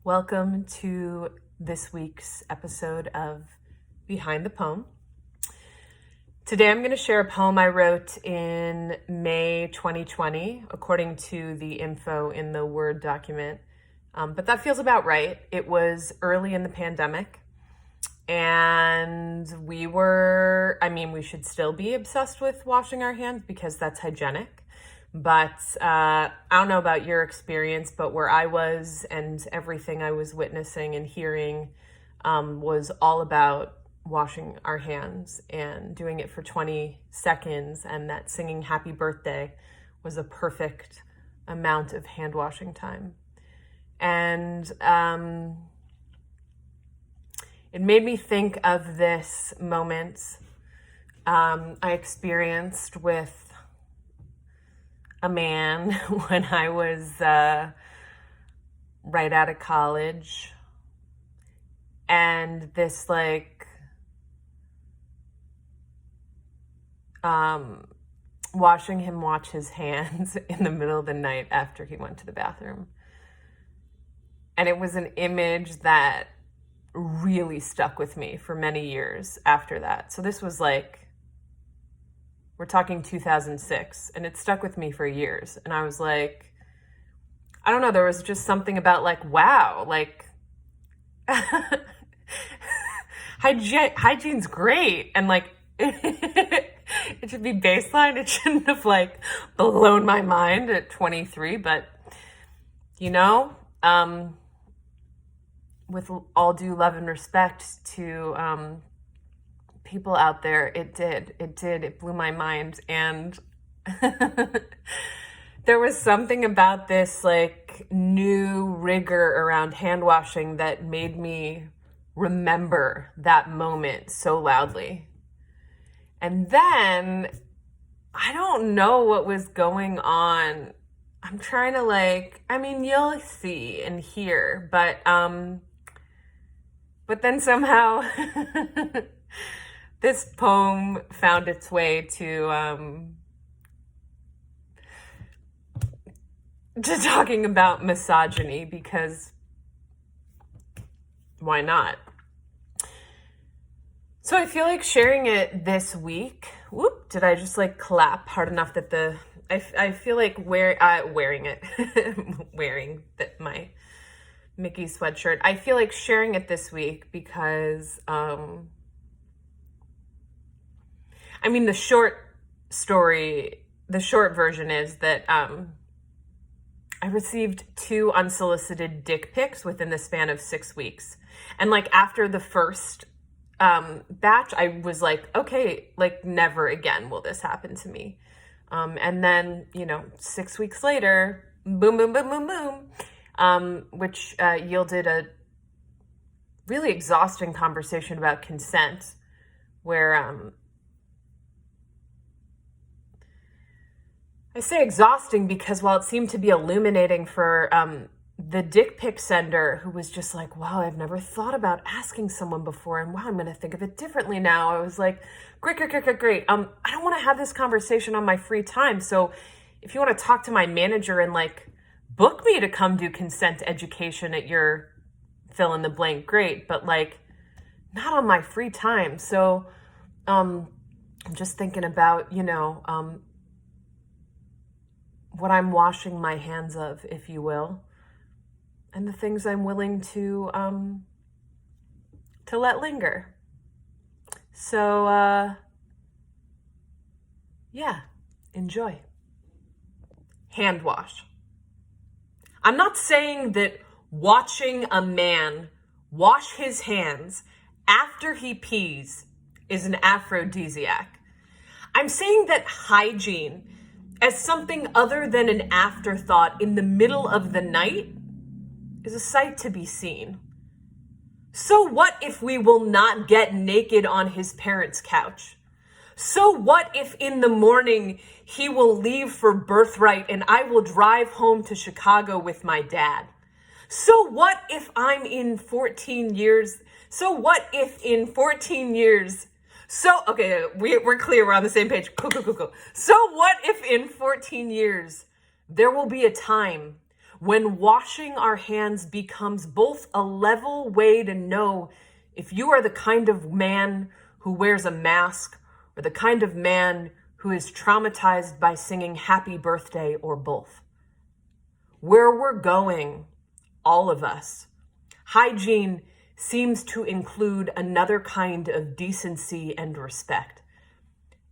Welcome to this week's episode of Behind the Poem. Today I'm going to share a poem I wrote in May 2020, according to the info in the Word document. But that feels about right. It was early in the pandemic, and we should still be obsessed with washing our hands because that's hygienic. But I don't know about your experience, but where I was and everything I was witnessing and hearing was all about washing our hands and doing it for 20 seconds. And that singing happy birthday was a perfect amount of hand washing time. And it made me think of this moment I experienced with a man when I was right out of college, and this watching him wash his hands in the middle of the night after he went to the bathroom. And it was an image that really stuck with me for many years after that. So this was we're talking 2006, and it stuck with me for years. And I was I don't know, there was just something about wow, hygiene's great. And it should be baseline. It shouldn't have blown my mind at 23, but with all due love and respect to people out there, it blew my mind. And there was something about this new rigor around hand washing that made me remember that moment so loudly. And then I don't know what was going on. I'm trying to you'll see and hear, but then somehow this poem found its way to talking about misogyny, because why not? So I feel like sharing it this week. Whoop, did I just clap hard enough that I feel like wearing my Mickey sweatshirt. I feel like sharing it this week because the short version is that I received 2 unsolicited dick pics within the span of 6 weeks. And after the first batch, I was okay, never again will this happen to me. And then, 6 weeks later, boom, boom, boom, boom, boom, which yielded a really exhausting conversation about consent, where I say exhausting because while it seemed to be illuminating for the dick pic sender, who was just wow, I've never thought about asking someone before, and wow, I'm going to think of it differently now. I was great. I don't want to have this conversation on my free time. So if you want to talk to my manager and book me to come do consent education at your fill in the blank, great, but not on my free time. So I'm just thinking about, what I'm washing my hands of, if you will, and the things I'm willing to let linger. So, enjoy. Hand wash. I'm not saying that watching a man wash his hands after he pees is an aphrodisiac. I'm saying that hygiene, as something other than an afterthought in the middle of the night, is a sight to be seen. So what if we will not get naked on his parents' couch? So what if in the morning he will leave for birthright and I will drive home to Chicago with my dad? So what if in 14 years, okay, we're clear, we're on the same page. Cool. So what if in 14 years there will be a time when washing our hands becomes both a level way to know if you are the kind of man who wears a mask or the kind of man who is traumatized by singing happy birthday or both. Where we're going, all of us, hygiene seems to include another kind of decency and respect.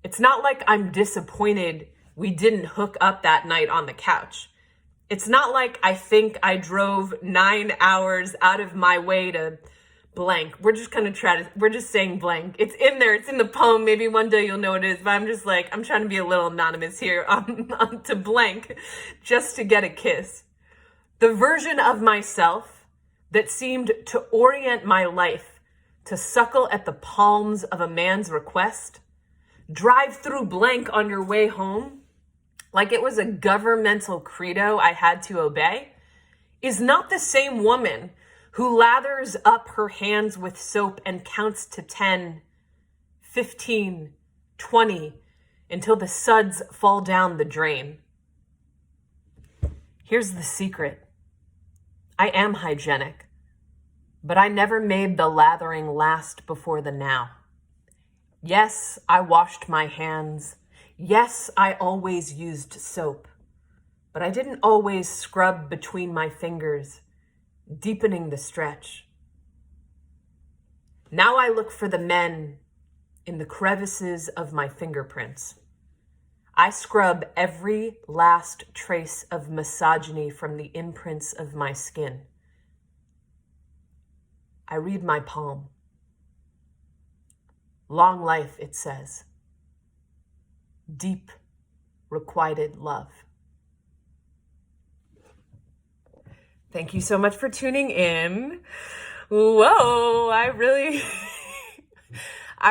It's not like I'm disappointed we didn't hook up that night on the couch. It's not like I think I drove 9 hours out of my way to blank. We're just saying blank. It's in there. It's in the poem. Maybe one day you'll know what it is, but I'm trying to be a little anonymous here to blank just to get a kiss. The version of myself that seemed to orient my life to suckle at the palms of a man's request, drive through blank on your way home, like it was a governmental credo I had to obey, is not the same woman who lathers up her hands with soap and counts to 10, 15, 20, until the suds fall down the drain. Here's the secret. I am hygienic, but I never made the lathering last before the now. Yes, I washed my hands. Yes, I always used soap, but I didn't always scrub between my fingers, deepening the stretch. Now I look for the men in the crevices of my fingerprints. I scrub every last trace of misogyny from the imprints of my skin. I read my palm. Long life, it says. Deep, requited love. Thank you so much for tuning in. Whoa, I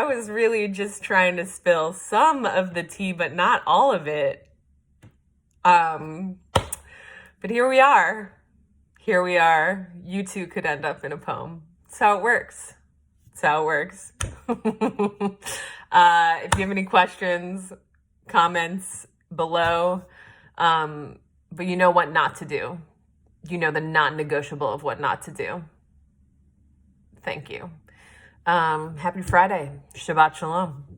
was really just trying to spill some of the tea, but not all of it. But here we are. You too could end up in a poem. That's how it works. If you have any questions, comments below. But you know what not to do. You know the non-negotiable of what not to do. Thank you. Happy Friday. Shabbat Shalom.